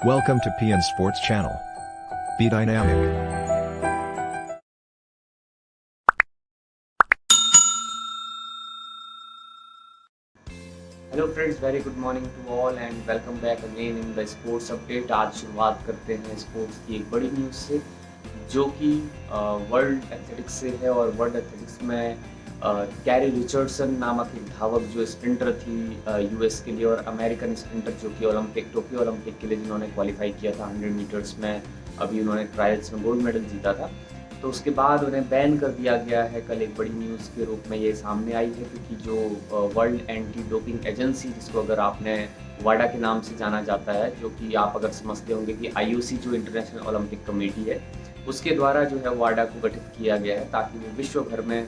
Welcome to PN Sports Channel. Be dynamic. Hello friends, very good morning to all and welcome back again in the sports update. आज शुरुआत करते हैं sports की एक बड़ी news से, जो कि वर्ल्ड एथलेटिक्स से है। और वर्ल्ड एथलेटिक्स में कैरी रिचर्डसन नामक एक धावक जो स्प्रिंटर थी यूएस के लिए, और अमेरिकन स्प्रिंटर जो कि टोक्यो ओलंपिक के लिए जिन्होंने क्वालिफाई किया था 100 मीटर्स में, अभी उन्होंने ट्रायल्स में गोल्ड मेडल जीता था। तो उसके बाद उन्हें बैन कर दिया गया है। कल एक बड़ी न्यूज़ के रूप में ये सामने आई है, क्योंकि जो वर्ल्ड एंटी डोपिंग एजेंसी, जिसको अगर आपने वाडा के नाम से जाना जाता है, जो कि आप अगर समझते होंगे कि आईओसी जो इंटरनेशनल ओलंपिक कमेटी है, उसके द्वारा जो है वाडा को गठित किया गया है, ताकि वो विश्व भर में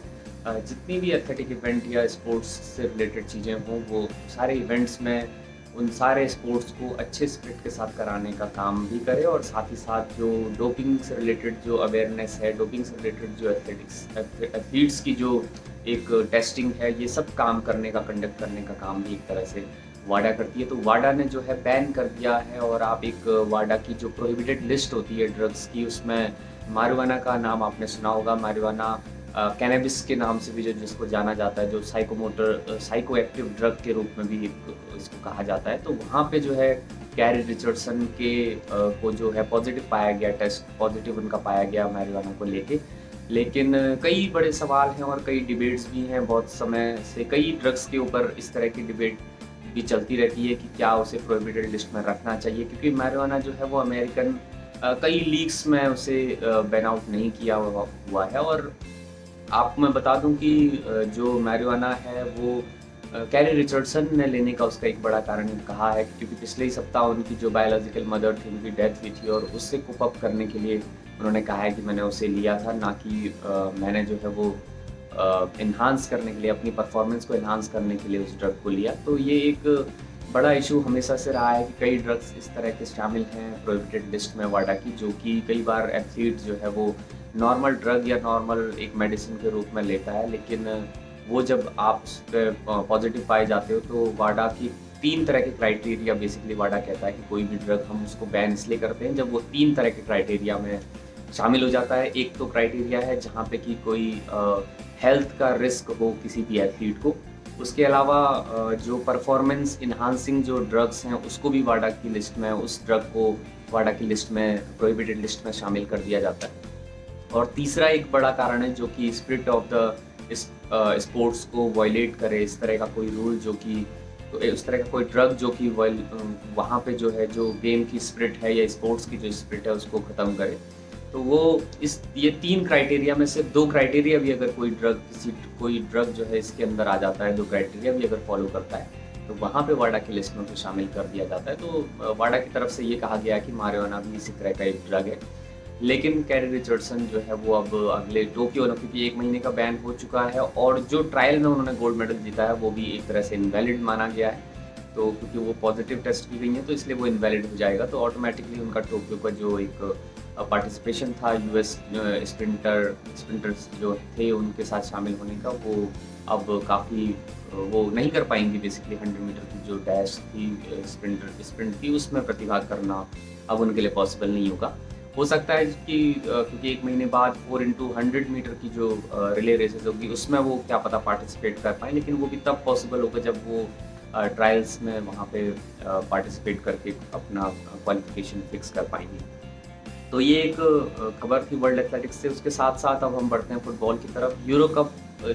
जितनी भी एथलेटिक इवेंट या स्पोर्ट्स से रिलेटेड चीज़ें हों, वो सारे इवेंट्स में उन सारे स्पोर्ट्स को अच्छे स्पिरिट के साथ कराने का काम भी करे, और साथ ही साथ जो डोपिंग से रिलेटेड जो अवेयरनेस है, डोपिंग से रिलेटेड जो एथलीट्स की जो एक टेस्टिंग है, ये सब काम करने का, कंडक्ट करने का काम भी एक तरह से वाडा करती है। तो वाडा ने जो है बैन कर दिया है। और आप एक वाडा की जो प्रोहिबिटेड लिस्ट होती है ड्रग्स की, उसमें मारिजुआना का नाम आपने सुना होगा। मारिजुआना कैनबिस के नाम से भी जो जिसको जाना जाता है, जो साइको एक्टिव ड्रग के रूप में भी इसको कहा जाता है। तो वहाँ पे जो है कैरी रिचर्डसन के को जो है पॉजिटिव पाया गया, टेस्ट पॉजिटिव उनका पाया गया मैरिजुआना को लेके। लेकिन कई बड़े सवाल हैं और कई डिबेट्स भी हैं। बहुत समय से कई ड्रग्स के ऊपर इस तरह की डिबेट भी चलती रहती है कि क्या उसे प्रोहिबिटेड लिस्ट में रखना चाहिए, क्योंकि मैरिजुआना जो है वो अमेरिकन कई लीग्स में उसे बैन आउट नहीं किया हुआ है। और आपको मैं बता दूं कि जो मैरिजुआना है वो कैरी रिचर्डसन ने लेने का उसका एक बड़ा कारण कहा है, क्योंकि पिछले ही सप्ताह उनकी जो बायोलॉजिकल मदर थी, उनकी डेथ हुई थी, और उससे कोप अप करने के लिए उन्होंने कहा है कि मैंने उसे लिया था, ना कि मैंने जो है वो इन्हांस करने के लिए, अपनी परफॉर्मेंस को इन्हांस करने के लिए उस ड्रग को लिया। तो ये एक बड़ा इशू हमेशा से रहा है कि कई ड्रग्स इस तरह के शामिल हैं प्रोहिबिटेड लिस्ट में वाडा की, जो कि कई बार एथलीट जो है वो नॉर्मल ड्रग या नॉर्मल एक मेडिसिन के रूप में लेता है, लेकिन वो जब आप उस पर पॉजिटिव पाए जाते हो, तो वाडा की 3 तरह के क्राइटेरिया बेसिकली वाडा कहता है कि कोई भी ड्रग हम उसको बैन इसलिए करते हैं जब वो 3 तरह के क्राइटेरिया में शामिल हो जाता है। एक तो क्राइटेरिया है जहाँ पे कि कोई हेल्थ का रिस्क हो किसी भी एथलीट को। उसके अलावा जो परफॉर्मेंस इन्हांसिंग जो ड्रग्स हैं, उसको भी वाडा की लिस्ट में, उस ड्रग को वाडा की लिस्ट में, प्रोहिबिटेड लिस्ट में शामिल कर दिया जाता है। और तीसरा एक बड़ा कारण है जो कि स्पिरिट ऑफ द स्पोर्ट्स को वायलेट करे, इस तरह का कोई रूल जो कि उस तरह का कोई ड्रग जो कि वहाँ पे जो है जो गेम की स्पिरिट है या स्पोर्ट्स की जो स्पिरिट है उसको ख़त्म करे। तो वो ये 3 क्राइटेरिया में से 2 क्राइटेरिया भी अगर कोई ड्रग जो है इसके अंदर आ जाता है, 2 क्राइटेरिया भी अगर फॉलो करता है, तो वहाँ पे वाडा की लिस्ट में उसे शामिल कर दिया जाता है। तो वाडा की तरफ से ये कहा गया कि मारिजुआना भी इसी तरह का एक ड्रग है। लेकिन कैरी रिचर्डसन जो है वो अब अगले टोक्यो ओलंपिक की 1 महीने का बैन हो चुका है, और जो ट्रायल में उन्होंने गोल्ड मेडल जीता है वो भी एक तरह से इनवैलिड माना गया है। तो क्योंकि वो पॉजिटिव टेस्ट की गई है, तो इसलिए वो इनवैलिड हो जाएगा। तो ऑटोमेटिकली उनका टोक्यो का जो एक पार्टिसिपेशन था यूएस स्प्रिंटर्स जो थे उनके साथ शामिल होने का, वो अब काफ़ी वो नहीं कर पाएंगी। बेसिकली 100 मीटर की जो डैश थी, स्प्रिंट थी, उसमें प्रतिभाग करना अब उनके लिए पॉसिबल नहीं होगा। हो सकता है कि क्योंकि 1 महीने बाद 4x100 मीटर की जो रिले रेसेस होगी, उसमें वो क्या पता पार्टिसिपेट कर पाएँ, लेकिन वो भी तब पॉसिबल होगा जब वो ट्रायल्स में वहाँ पे पार्टिसिपेट करके अपना क्वालिफिकेशन फिक्स कर पाएंगे। तो ये एक खबर थी वर्ल्ड एथलेटिक्स से। उसके साथ साथ अब हम बढ़ते हैं फुटबॉल की तरफ। यूरो कप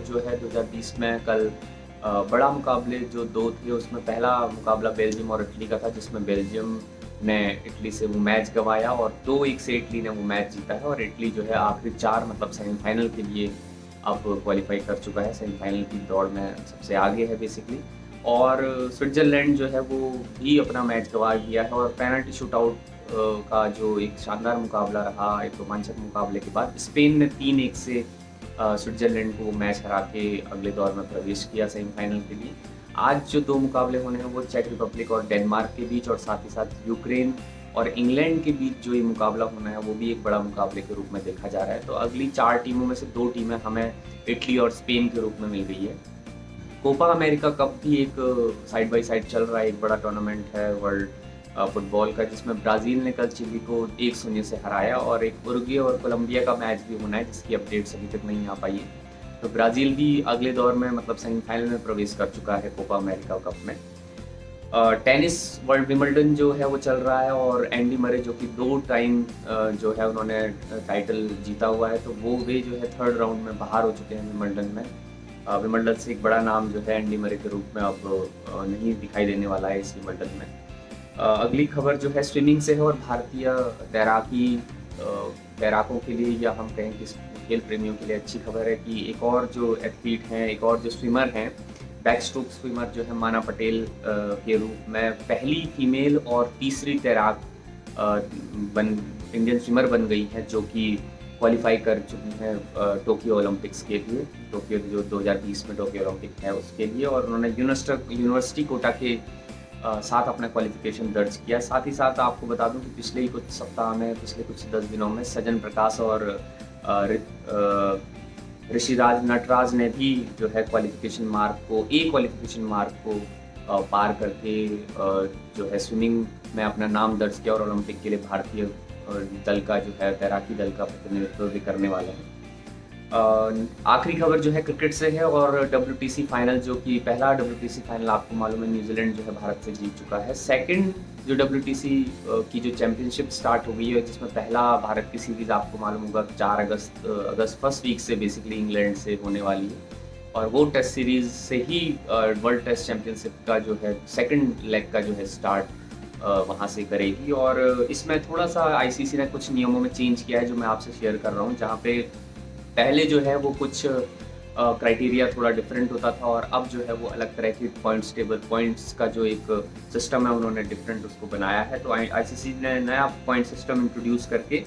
जो है 2020 में कल बड़ा मुकाबले जो 2 थे, उसमें पहला मुकाबला बेल्जियम और इटली का था, जिसमें बेल्जियम ने इटली से वो मैच गंवाया और 2-1 से इटली ने वो मैच जीता है। और इटली जो है आखिरी 4 मतलब सेमीफाइनल के लिए अब क्वालिफाई कर चुका है, सेमीफाइनल की दौड़ में सबसे आगे है बेसिकली। और स्विट्ज़रलैंड जो है वो भी अपना मैच गंवा दिया है, और पेनल्टी शूटआउट का जो एक शानदार मुकाबला रहा, एक रोमांचक मुकाबले के बाद स्पेन ने 3-1 से स्विट्ज़रलैंड को मैच हरा के अगले दौर में प्रवेश किया सेमीफाइनल के लिए। आज जो 2 मुकाबले होने हैं वो चेक रिपब्लिक और डेनमार्क के बीच, और साथ ही साथ यूक्रेन और इंग्लैंड के बीच जो ये मुकाबला होना है वो भी एक बड़ा मुकाबले के रूप में देखा जा रहा है। तो अगली 4 टीमों में से 2 टीमें हमें इटली और स्पेन के रूप में मिल गई है। कोपा अमेरिका कप भी एक साइड बाय साइड चल रहा है, एक बड़ा टूर्नामेंट है वर्ल्ड फुटबॉल का, जिसमें ब्राज़ील ने कल चिली को 1-0 से हराया और एक उरुग्वे और कोलंबिया का मैच भी होना है जिसकी अपडेट्स अभी तक नहीं आ पाई है। तो ब्राज़ील भी अगले दौर में मतलब सेमीफाइनल में प्रवेश कर चुका है कोपा अमेरिका कप में। टेनिस वर्ल्ड विंबलडन जो है वो चल रहा है और एंडी मरे जो कि 2 टाइम जो है उन्होंने टाइटल जीता हुआ है, तो वे जो है 3rd राउंड में बाहर हो चुके हैं विंबलडन में। विंबलडन से एक बड़ा नाम जो है एंडी मरे के रूप में अब नहीं दिखाई देने वाला है इस विंबलडन में। अगली खबर जो है स्विमिंग से है और भारतीय तैराकों के लिए, या हम कहें कि खेल प्रेमियों के लिए अच्छी खबर है कि एक और जो एथलीट हैं, एक और जो स्विमर हैं, बैक स्ट्रोक स्विमर जो है माना पटेल के रूप में पहली फीमेल और तीसरी तैराक इंडियन स्विमर बन गई हैं जो कि क्वालिफाई कर चुकी हैं टोक्यो ओलंपिक्स के लिए, टोक्यो जो 2020 में टोक्यो ओलंपिक है उसके लिए। और उन्होंने यूनिवर्सिटी कोटा के साथ अपना क्वालिफिकेशन दर्ज किया। साथ ही साथ आपको बता दूं कि पिछले कुछ सप्ताह में, पिछले कुछ 10 दिनों में सजन प्रकाश और ऋषिराज नटराज ने भी जो है क्वालिफिकेशन मार्क को पार करके जो है स्विमिंग में अपना नाम दर्ज किया और ओलंपिक के लिए भारतीय दल का जो है तैराकी दल का प्रतिनिधित्व भी करने वाले हैं। आखिरी खबर जो है क्रिकेट से है और WTC फाइनल, जो कि पहला WTC फाइनल आपको मालूम है न्यूजीलैंड जो है भारत से जीत चुका है। सेकंड जो WTC की जो चैंपियनशिप स्टार्ट हो गई है, जिसमें पहला भारत की सीरीज़ आपको मालूम होगा 4 अगस्त फर्स्ट वीक से बेसिकली इंग्लैंड से होने वाली है और वो टेस्ट सीरीज़ से ही वर्ल्ड टेस्ट चैंपियनशिप का जो है सेकंड लेग का जो है स्टार्ट वहाँ से करेगी। और इसमें थोड़ा सा ICC ने कुछ नियमों में चेंज किया है जो मैं आपसे शेयर कर रहा हूँ, जहाँ पे पहले जो है वो कुछ क्राइटेरिया थोड़ा डिफरेंट होता था और अब जो है वो अलग तरह की पॉइंट्स का जो एक सिस्टम है उन्होंने डिफरेंट उसको बनाया है। तो ICC ने नया पॉइंट सिस्टम इंट्रोड्यूस करके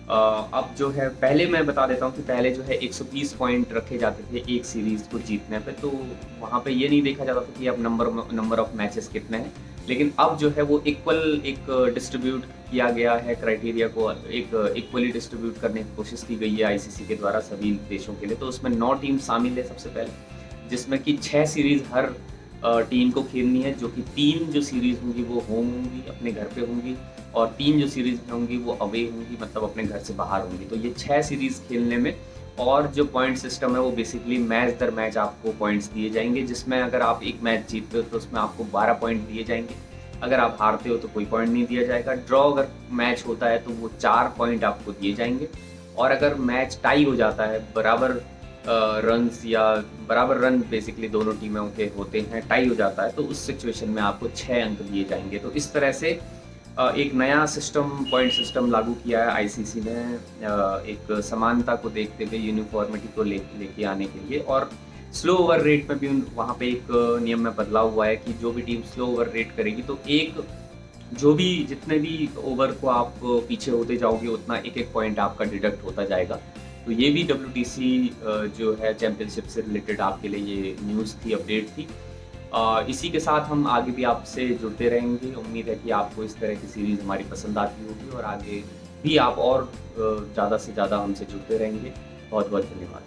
अब जो है, पहले मैं बता देता हूँ कि पहले जो है 120 पॉइंट रखे जाते थे एक सीरीज़ को जीतने पे, तो वहाँ पे ये नहीं देखा जाता था कि अब नंबर ऑफ मैचेस कितने हैं, लेकिन अब जो है वो एक डिस्ट्रीब्यूट किया गया है, क्राइटेरिया को एक इक्वली डिस्ट्रीब्यूट करने की कोशिश की गई है ICC के द्वारा सभी देशों के लिए। तो उसमें 9 टीम शामिल है सबसे पहले, जिसमें कि 6 सीरीज़ हर टीम को खेलनी है, जो कि 3 जो सीरीज़ होंगी वो होम होंगी, अपने घर पे होंगी, और 3 जो सीरीज़ होंगी वो अवे होंगी, मतलब अपने घर से बाहर होंगी। तो ये 6 सीरीज़ खेलने में, और जो पॉइंट सिस्टम है वो बेसिकली मैच दर मैच आपको पॉइंट्स दिए जाएंगे, जिसमें अगर आप एक मैच जीतते हो तो उसमें आपको 12 पॉइंट दिए जाएंगे, अगर आप हारते हो तो कोई पॉइंट नहीं दिया जाएगा। ड्रॉ अगर मैच होता है तो वो 4 पॉइंट आपको दिए जाएंगे, और अगर मैच टाई हो जाता है, बराबर रन बेसिकली दोनों टीमों के होते हैं, टाई हो जाता है, तो उस सिचुएशन में आपको 6 अंक दिए जाएंगे। तो इस तरह से एक नया पॉइंट सिस्टम लागू किया है ICC ने, एक समानता को देखते हुए, यूनिफॉर्मिटी को लेके आने के लिए। और स्लो ओवर रेट में भी वहाँ पे एक नियम में बदलाव हुआ है कि जो भी टीम स्लो ओवर रेट करेगी तो जितने भी ओवर को आप पीछे होते जाओगे उतना एक पॉइंट आपका डिडक्ट होता जाएगा। तो ये भी WTC जो है चैंपियनशिप से रिलेटेड आपके लिए ये न्यूज़ थी, अपडेट थी। इसी के साथ हम आगे भी आपसे जुड़ते रहेंगे। उम्मीद है कि आपको इस तरह की सीरीज़ हमारी पसंद आती होगी और आगे भी आप और ज़्यादा से ज़्यादा हमसे जुड़ते रहेंगे। बहुत बहुत धन्यवाद।